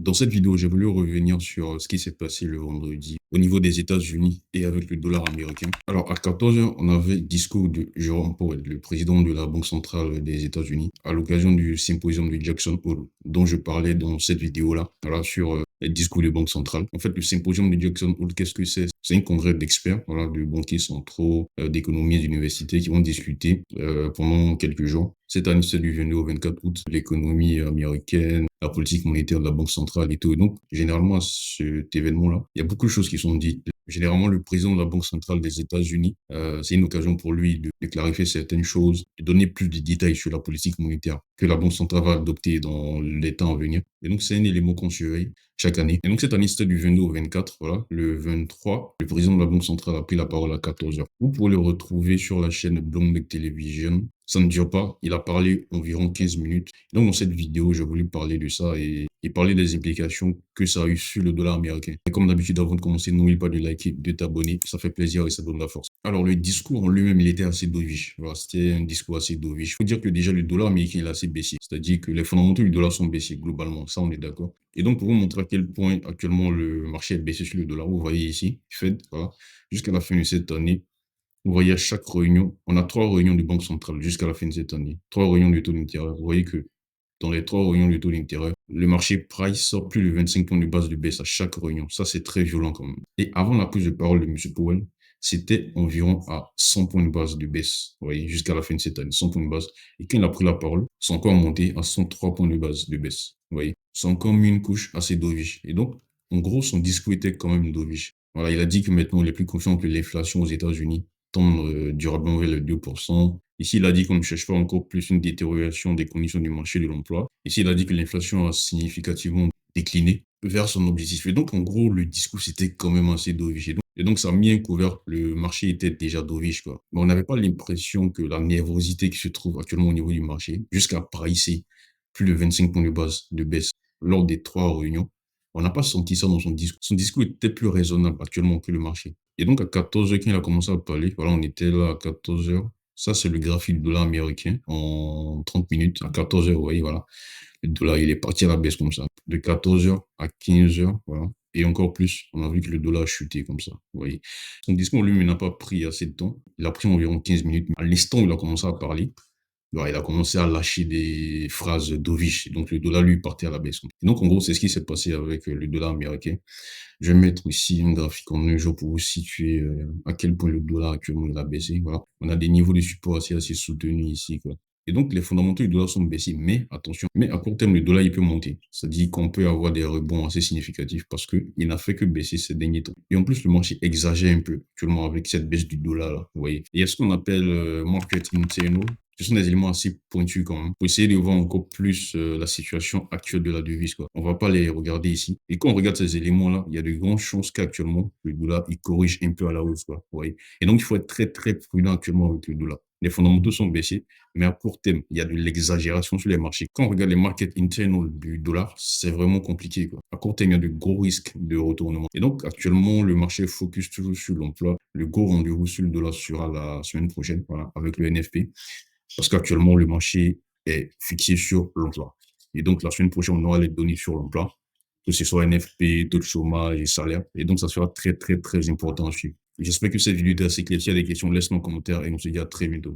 Dans cette vidéo, j'ai voulu revenir sur ce qui s'est passé le vendredi au niveau des États-Unis et avec le dollar américain. Alors, à 14 heures, on avait le discours de Jerome Powell, le président de la Banque centrale des États-Unis, à l'occasion du symposium de Jackson Hole, dont je parlais dans cette vidéo-là, voilà, sur les discours de Banque centrale. En fait, le symposium de Jackson Hole, qu'est-ce que c'est? C'est un congrès d'experts, voilà, de banquiers centraux, d'économies et d'universités qui vont discuter pendant quelques jours. Cette année, c'est du 22 au 24 août, l'économie américaine, la politique monétaire de la Banque centrale et tout. Et donc, généralement, à cet événement-là, il y a beaucoup de choses qui sont dites. Généralement, le président de la Banque centrale des États-Unis, c'est une occasion pour lui de clarifier certaines choses, de donner plus de détails sur la politique monétaire que la Banque centrale va adopter dans les temps à venir. Et donc, c'est un élément qu'on surveille chaque année. Et donc, cette année, c'était du 22 au 24. Voilà. Le 23, le président de la Banque centrale a pris la parole à 14 heures. Vous pouvez le retrouver sur la chaîne Bloomberg Television. Ça ne dure pas. Il a parlé environ 15 minutes. Donc, dans cette vidéo, j'ai voulu parler de ça et parler des implications que ça a eu sur le dollar américain. Et comme d'habitude, avant de commencer, n'oublie pas de liker, de t'abonner. Ça fait plaisir et ça donne la force. Alors, le discours en lui-même, il était assez dovish. Voilà, c'était un discours assez dovish. Il faut dire que déjà, le dollar américain, il est assez baissier. C'est-à-dire que les fondamentaux du dollar sont baissiers, globalement. Ça, on est d'accord. Et donc, pour vous montrer à quel point actuellement le marché est baissé sur le dollar, vous voyez ici, Fed, voilà, jusqu'à la fin de cette année, vous voyez à chaque réunion, on a 3 réunions de banque centrale jusqu'à la fin de cette année. 3 réunions de taux d'intérêt. Vous voyez que dans les 3 réunions de taux d'intérêt, le marché price sort plus de 25 points de base de baisse à chaque réunion. Ça, c'est très violent quand même. Et avant la prise de parole de M. Powell, c'était environ à 100 points de base de baisse. Vous voyez, jusqu'à la fin de cette année, 100 points de base. Et quand il a pris la parole, c'est encore monté à 103 points de base de baisse. Vous voyez, c'est encore mis une couche assez dovish. Et donc, en gros, son discours était quand même dovish. Voilà, il a dit que maintenant, il est plus confiant que l'inflation aux États-Unis tendre durablement vers les 2%. Ici, il a dit qu'on ne cherche pas encore plus une détérioration des conditions du marché de l'emploi. Ici, il a dit que l'inflation a significativement décliné vers son objectif. Et donc, en gros, le discours, c'était quand même assez dovish. Et donc, ça a mis un couvert. Le marché était déjà dovish, quoi. Mais on n'avait pas l'impression que la nervosité qui se trouve actuellement au niveau du marché, jusqu'à pricer plus de 25 points de base de baisse lors des 3 réunions, on n'a pas senti ça dans son discours. Son discours était plus raisonnable actuellement que le marché. Et donc, à 14 heures, quand il a commencé à parler, voilà, on était là à 14 heures. Ça, c'est le graphique du dollar américain en 30 minutes. À 14 heures, vous voyez, voilà. Le dollar, il est parti à la baisse comme ça. De 14 heures à 15 heures, voilà. Et encore plus, on a vu que le dollar a chuté comme ça, vous voyez. Son discours, lui, il n'a pas pris assez de temps. Il a pris environ 15 minutes. À l'instant où il a commencé à parler, bah, il a commencé à lâcher des phrases dovish. Donc, le dollar, lui, partait à la baisse. Et donc, en gros, c'est ce qui s'est passé avec le dollar américain. Je vais mettre ici un graphique en un jour pour vous situer à quel point le dollar actuellement il a baissé. Voilà. On a des niveaux de support assez soutenus ici, quoi. Et donc, les fondamentaux du dollar sont baissés. Mais attention, mais à court terme, le dollar, il peut monter. C'est-à-dire qu'on peut avoir des rebonds assez significatifs parce qu'il n'a fait que baisser ces derniers temps. Et en plus, le marché exagère un peu actuellement avec cette baisse du dollar, là. Vous voyez. Et il y a ce qu'on appelle market internal. Ce sont des éléments assez pointus quand même, pour essayer de voir encore plus la situation actuelle de la devise, quoi. On va pas les regarder ici. Et quand on regarde ces éléments-là, il y a de grandes chances qu'actuellement, le dollar, il corrige un peu à la hausse, quoi. Vous voyez. Et donc, il faut être très, très prudent actuellement avec le dollar. Les fondamentaux sont baissés, mais à court terme, il y a de l'exagération sur les marchés. Quand on regarde les market internal du dollar, c'est vraiment compliqué, quoi. À court terme, il y a de gros risques de retournement. Et donc, actuellement, le marché focus toujours sur l'emploi. Le gros rendez-vous sur le dollar sera la semaine prochaine, voilà, avec le NFP. Parce qu'actuellement, le marché est fixé sur l'emploi. Et donc, la semaine prochaine, on aura les données sur l'emploi, que ce soit NFP, taux de chômage et salaire. Et donc, ça sera très, très, très important à suivre. J'espère que cette vidéo est assez claire. Si y a des questions, laisse-moi en commentaire et on se dit à très bientôt.